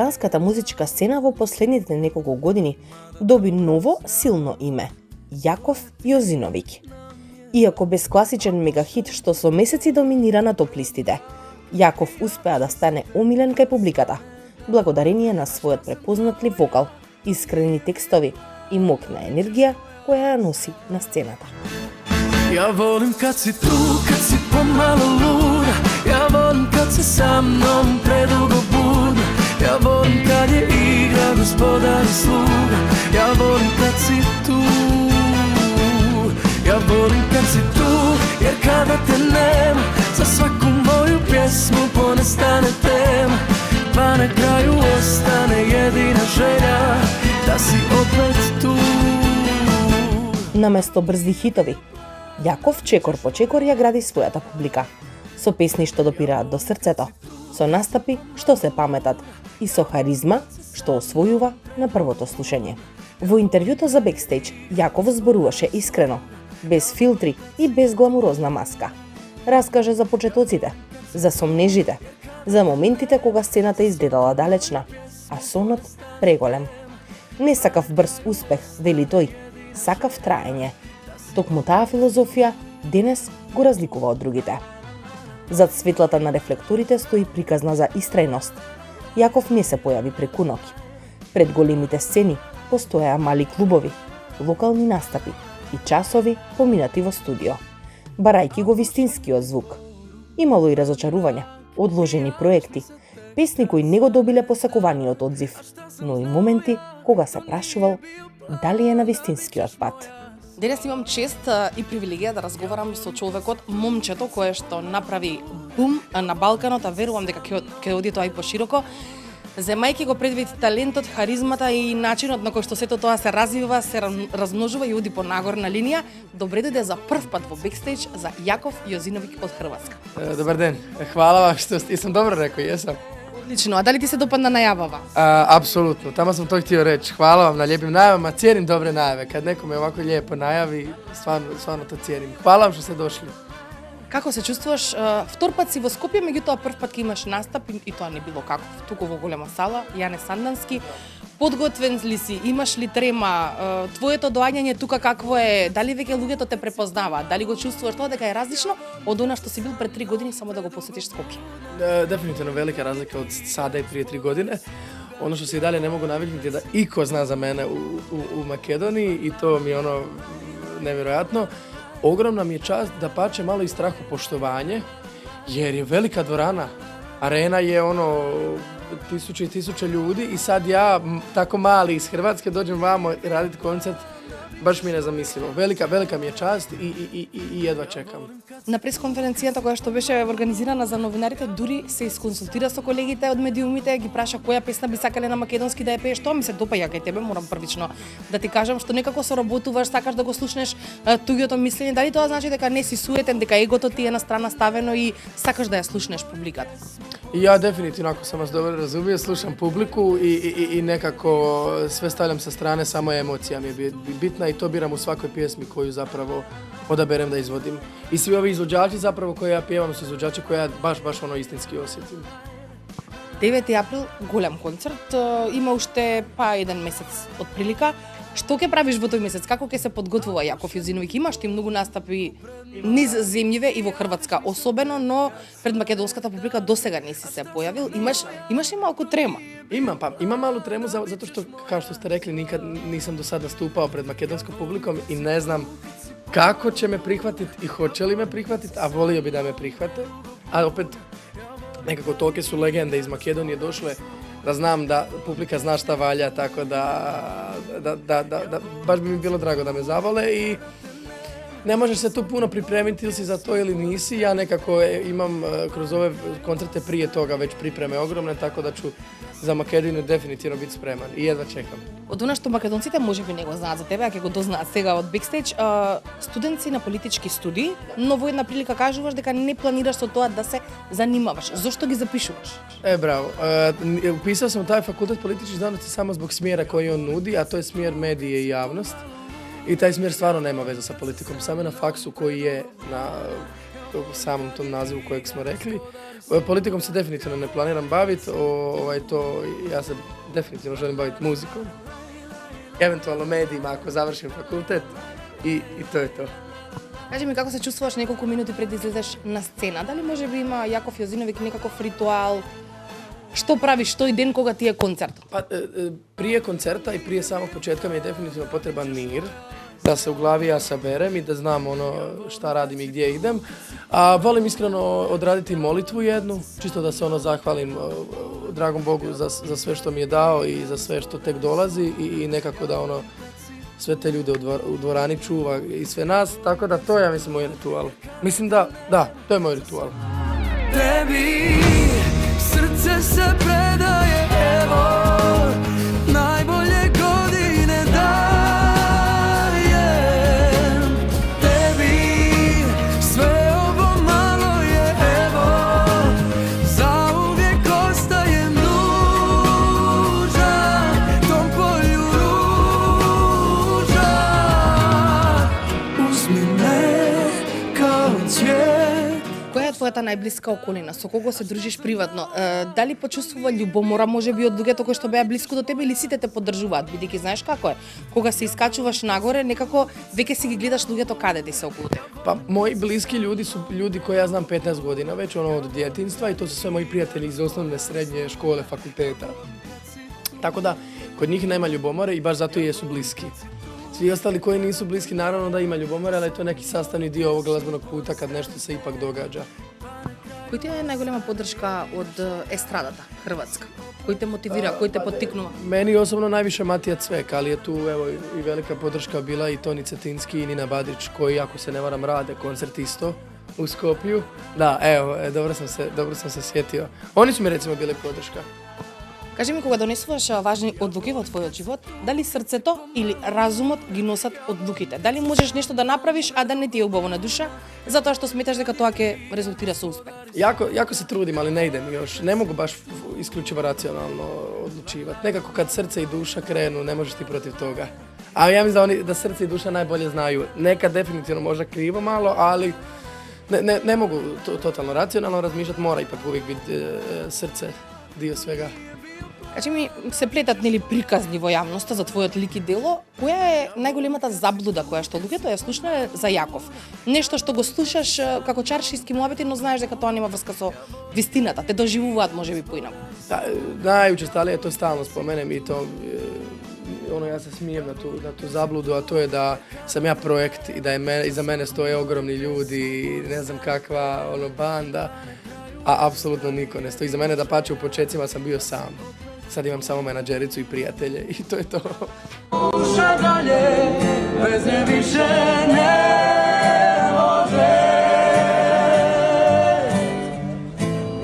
балканската музичка сцена во последните неколку години доби ново силно име – Јаков Јозиновиќ. Иако без класичен мегахит што со месеци доминира на топ-листите, Јаков успеа да стане омилен кај публиката, благодарение на својот препознатлив вокал, искрени текстови и мокна енергија која ја носи на сцената. Ја волим кад си ту, кад си помало луда, ја волим кад си са мном предуго будна, ја волим кад ја игра господар и слуга, ја волим кад си ту, ја волим кад си ту, jer kada te nema, za svaku moju pjesmu ponestane tema, pa na kraju ostane jedina želja da si opet tu. Наместо брзи хитови, Јаков чекор по чекор ја гради својата публика, со песни што допираат до срцето, со настапи што се паметат и со харизма што освојува на првото слушање. Во интервјуто за Бекстејдж, Јаков зборуваше искрено, без филтри и без гламурозна маска. Раскаже за почетоците, за сомнежите, за моментите кога сцената изгледала далечна, а сонот преголем. Не сакав брз успех, вели тој, сакав траење. Токму таа филозофија денес го разликува од другите. Зад светлата на рефлекторите стои приказна за истрајност. Јаков не се појави преку ноќ. Пред големите сцени постоеа мали клубови, локални настапи и часови поминати во студио, барајки го вистинскиот звук. Имало и разочарувања, одложени проекти, песни кои не го добиле посакуваниот одзив, но и моменти кога се прашувал дали е на вистинскиот пат. Денес имам чест и привилегија да разговарам со човекот, момчето кое што направи бум на Балканот, а верувам дека ќе оди тоа и пошироко, земајќи го предвид талентот, харизмата и начинот на кој што сето тоа се развива, се размножува и оди по нагорна линија. Добре дојде за прв пат во Бекстејдж за Јаков Јозиновиќ од Хрватска. Добар ден. Хвала вам што сум добро рекој, јесам. Одлично. А дали ти се допадна најавава? Апсолутно. Тама сум тој хтио реч. Хвала вам на лепим најавама, ценим добре најаве. Кад некоме овако лепо најави, стварно то ценим. Хвала вам што сте дошли. Како се чувствуваш? Втор пат си во Скопје, меѓутоа прв пат ќе имаш настап и тоа не било како туку во голема сала, Јане Сандански. Подготвен ли си? Имаш ли трема? Твоето доаѓање тука какво е? Дали веќе луѓето те препознаваат? Дали го чувствуваш тоа дека е различно од она што си бил пред 3 години само да го посетиш Скопје? Дефинитивно велика разлика од сада и прije 3 години. Оно што се и дале не могу навикнати да ико зна за мене у Македонија и тоа ми е оно неверојатно. Огромна ми е част да паче мало и страхопоштовање, jer je velika dvorana. Arena je ono tisuće i tisuće ljudi i sad ja tako mali iz Hrvatske dođem vamo raditi koncert, baš mi je nezamislivo. Velika mi je čast i jedva čekam. На пресконференцијата која што беше организирана за новинарите, дури се исконсултира со колегите од медиумите, ги праша која песна би сакале на македонски да ја пееш. Тоа ми се допаѓа кај тебе, морам првично да ти кажам, што некако соработуваш, сакаш да го слушнеш туѓото мислење. Дали тоа значи дека не си суетен, дека егото ти е на страна ставено и сакаш да ја слушнеш публиката? I ja definitivno, ako sam vas dobro razumio, slušam publiku i nekako sve stavljam sa strane, samo emocija mi je bitna i to biram u svakoj pjesmi koju zapravo odaberem da izvodim. I svi ovi izvođači zapravo koje ja pjevam su izvođači koje ja baš ono istinski osjetim. 9. април, голем концерт, има уште еден месец од прилика. Што ќе правиш во тој месец? Како ќе се подготвува Јаков Јозиновиќ? Имаш ти многу настапи низ земјиве и во Хрватска особено, но пред македонската публика досега не си се појавил. Имаш и малку трема? Imam malu tremu zato što, kao što ste rekli, nikad nisam do sad nastupao pred makedonskom publikom i ne znam kako će me prihvatiti i hoće li me prihvatiti, a volio bi da me prihvate. A opet, nekako tolike su legende iz Makedonije došle da znam da publika zna šta valja, tako da baš bi mi bilo drago da me zavole i ne možeš se tu puno pripremiti ili si za to ili nisi. Ja nekako imam kroz ove koncerte prije toga već pripreme ogromne, tako da ću za Makedoniju definitivno biti spreman i jedva čekam. Од она што македонците можеби не го знаат за тебе, а ќе го дознаат сега од Бекстејдж, студенци на политички студии, но во една прилика кажуваш дека не планираш со тоа да се занимаваш. Зошто ги запишуваш? Bravo. Upisao sam taj fakultet političkih znanosti samo zbog smjera koji on nudi, a to je smjer medije i javnost. I taj smjer stvarno nema veze sa politikom. Samo na faksu koji je na u samom tom nazivu kojeg smo rekli. Politikom se definitivno ne planiram baviti, ja se definitivno želim baviti muzikom, eventualno medijima ako završim fakultet i to je to. Кажи ми како се чувствуваш неколку минути пред да излезеш на сцена? Дали може би има Јаков Јозиновиќ некаков ритуал? Што правиш тој ден кога ти е концерт? Pa, prije koncerta i prije samog početka mi je definitivno potreban mir, da se u glavi ja saberem i da znam šta radim i gdje idem. A volim iskreno odraditi molitvu jednu, čisto da se zahvalim dragom Bogu za sve što mi je dao i za sve što tek dolazi i nekako da sve te ljude u dvorani čuva i sve nas, tako da to je, ja mislim, moj ritual. Mislim da, to je moj ritual. Tebi srce se predaje, evo, najbolje godine dajem. Tebi sve ovo malo je, evo, zauvijek ostajem dužan tom polju ruža. Uzmi me kao cvijet. Која е твојата најблиска околина? Со кого се дружиш приватно? Дали почувствува љубомора можеби од луѓето кои што беа блиску до тебе или сите те поддржуваат? Бидејќи знаеш како е, кога се искачуваш нагоре, некако веќе си ги гледаш луѓето каде ти се околу тебе. Pa, moji bliski ljudi su ljudi koje ja znam 15 godina već, od djetinjstva i to su sve moji prijatelji iz osnovne, srednje škole, fakulteta. Tako da, kod njih nema ljubomore i baš zato i jesu bliski. Svi ostali koji nisu bliski, naravno da ima ljubomore, ali je to neki sastavni dio ovog glazbenog puta kad nešto se ipak događa. Кој ти е најголема поддршка од естрадата, Хрватска? Кој те мотивира, кој те поттикнува? Meni osobno najviše Matija Cvek, ali je tu evo i velika podrška bila i Toni Cetinski i Nina Badrić koji, ako se ne varam, rade koncert isto u Skopju. Da, evo, dobro sam se sjetio. Oni su mi recimo bili podrška. Кажи ми, кога донесуваш важни одлуки во твојот живот, дали срцето или разумот ги носат одлуките? Дали можеш нешто да направиш, а да не ти е убаво на душа, затоа што сметаш дека тоа ќе резултира со успех? Jako se trudim, ali ne ide mi još. Ne mogu baš isključivo racionalno odlučivati. Nekako kad srce i duša krenu, ne možeš ti protiv toga. A ja mislim da srce i duša najbolje znaju. Nekad definitivno možda krivo malo, ali ne mogu totalno racionalno razmišljati, mora ipak uvijek biti srce dio svega. Кажи ми, се плетат нели приказни во јавноста за твојот лик и дело, која е најголемата заблуда која што луѓето ја слушнале за Јаков? Нешто што го слушаш како чаршиски муабети, но знаеш дека тоа нема врска со вистината, те доживуваат можеби поинаку. Najučestalije to stalno spomenem i to ja se smijem na tu zabludu, a to je da sam ja projekt i da iza mene stoje ogromni ljudi i ne znam kakva banda, a apsolutno niko ne stoji iza mene, da pače u početcima sam bio sam. Sad imam samo menadžericu i prijatelje i to je to. Duša dalje, bez nje više ne može.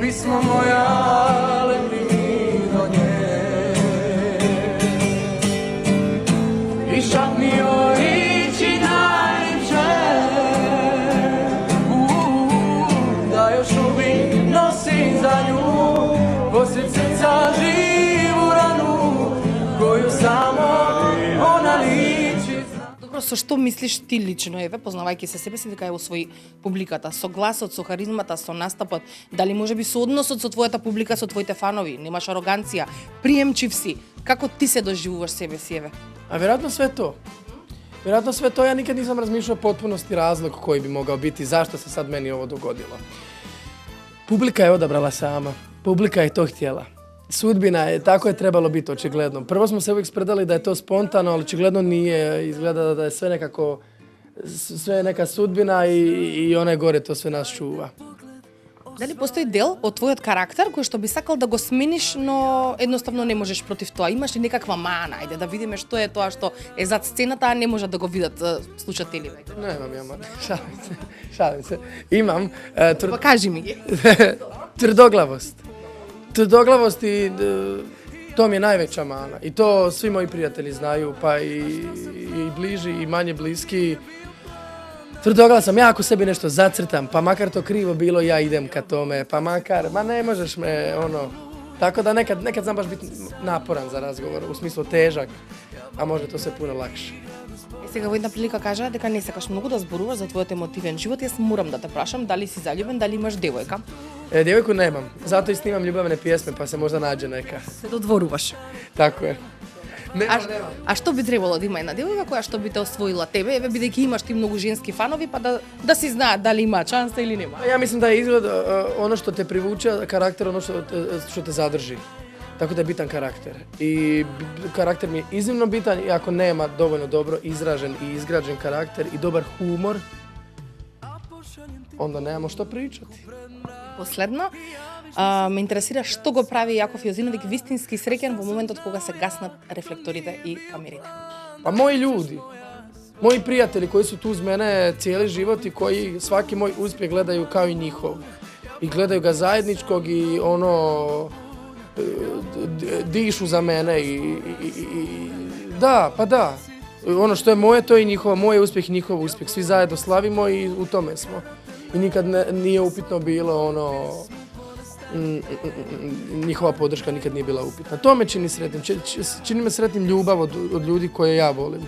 Pismo moja lebdi do nje. I šapni joj riči najče. Da još uvijek nosim za nju. Poslije srca živu ranu, koju samo ona liči. Добро, со што мислиш ти лично, еве, познавајќи се себе си, дека ја освои публиката? Со гласот, со харизмата, со настапот? Дали можеби со односот со твојата публика, со твоите фанови? Немаш ароганција, приемчив си? Како ти се доживуваш себе си, еве? A vjerojatno sve to. Vjerojatno sve to, ja nikad nisam razmišljao potpunosti razlog koji bi mogao biti, zašto se sad meni ovo dogodilo. Publika je odabrala sama. Publika je to htjela. Sudbina je, tako je trebalo biti očigledno. Prvo smo se uvijek spredali da je to spontano, ali očigledno nije. Izgleda da je sve nekako, sve neka sudbina i ona je gore, to sve nas čuva. Дали постои дел од твојот карактер кој што би сакал да го смениш, но едноставно не можеш против тоа? Имаш ли некаква мана? Ајде да видиме што е тоа што е зад сцената, а не може да го видат слушателите. Nemam ja mane, šalim se. Imam Па кажи ми ги. Tvrdoglavost. Tvrdoglavost i to mi je najveća mana. I to svi moji prijatelji znaju, pa i bliži i manje bliski. Tvrdoglav sam, ja ako sebi nešto zacrtam, pa makar to krivo bilo, ja idem ka tome, pa makar, ma ne možeš me, Tako da nekad znam baš biti naporan za razgovor, u smislu težak, a može to sve puno lakše. Сега во една прилика кажа дека не сакаш многу да зборуваш за твојот емотивен живот. Јас морам да те прашам дали си заљубен, дали имаш девојка. Девојку немам, затоа и снимам љубавне пиесме, па се можда наđe нека. Се додворуваш. Тако е. Немам. А што би требало да има една девојка која што би те освоила тебе, еве бидејќи имаш ти многу женски фанови, па да си знаат дали има шанса или нема. Ја мислам да е изглед оно што те привуча, карактер оно што те задржи. Така да е битан карактер. И карактер ми е изнimno битан и ако нема доволно добро изражен и изграđen карактер и добар хумор, onda немамо што причати. Последно, ме интересира што го прави Јаков Јозиновиќ вистински среќен во моментот кога се гаснат рефлекторите и камерите. Па мои људи, мои пријатели кои су ту uz мене cijeli живот и кои сваки мој успех гледају као и njihov. И гледају га заедничког и ono dišu za mene i da, pa da. Ono što je moje, to je njihovo, moj uspjeh i njihov uspjeh. Svi zajedno slavimo i u tome smo. I nikad nije upitno bilo ono njihova podrška nikad nije bila upitna. To me čini sretnim. Čini me sretnim ljubav od ljudi koje ja volim.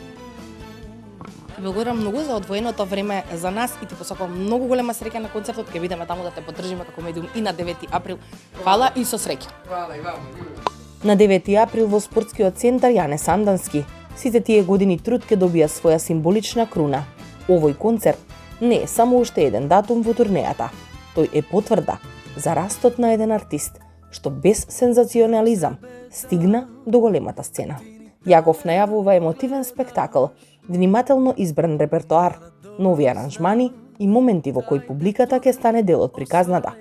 Благодарам многу за одвоеното време за нас и ти посакувам многу голема среќа на концертот. Ќе бидеме таму да те поддржиме како медиум и на 9 април. Фала и со среќа. Hvala i vama. На 9 април во спортскиот центар Јане Сандански сите тие години труд ќе добија своја символична круна. Овој концерт не е само уште еден датум во турнејата. Тој е потврда за растот на еден артист што без сензационализам стигна до големата сцена. Јаков најавува емотивен спектакл, внимателно избран репертоар, нови аранжмани и моменти во кои публиката ќе стане дел од приказната.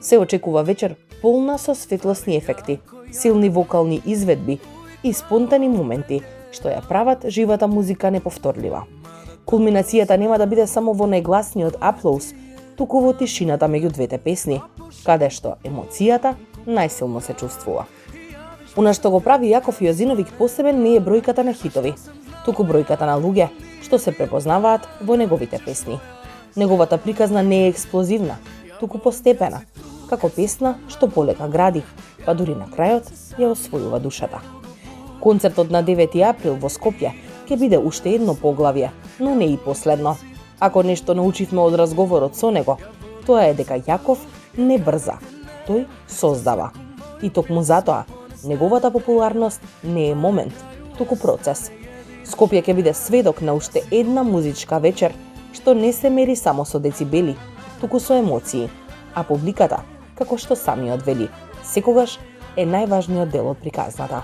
Се очекува вечер полна со светлосни ефекти, силни вокални изведби и спонтани моменти што ја прават живата музика неповторлива. Кулминацијата нема да биде само во најгласниот аплоуз, туку во тишината меѓу двете песни, каде што емоцијата најсилно се чувствува. Она што го прави Јаков Јозиновиќ посебен не е бројката на хитови, туку бројката на луѓе што се препознаваат во неговите песни. Неговата приказна не е експлозивна, туку постепена, како песна што полека гради, па дури на крајот ја освојува душата. Концертот на 9 април во Скопје ќе биде уште едно поглавје, но не и последно. Ако нешто научивме од разговорот со него, тоа е дека Јаков не брза, тој создава. И токму затоа, неговата популарност не е момент, туку процес. Скопје ќе биде сведок на уште една музичка вечер, што не се мери само со децибели, туку со емоции, а публиката, како што самиот вели, секогаш е најважниот дел од приказната.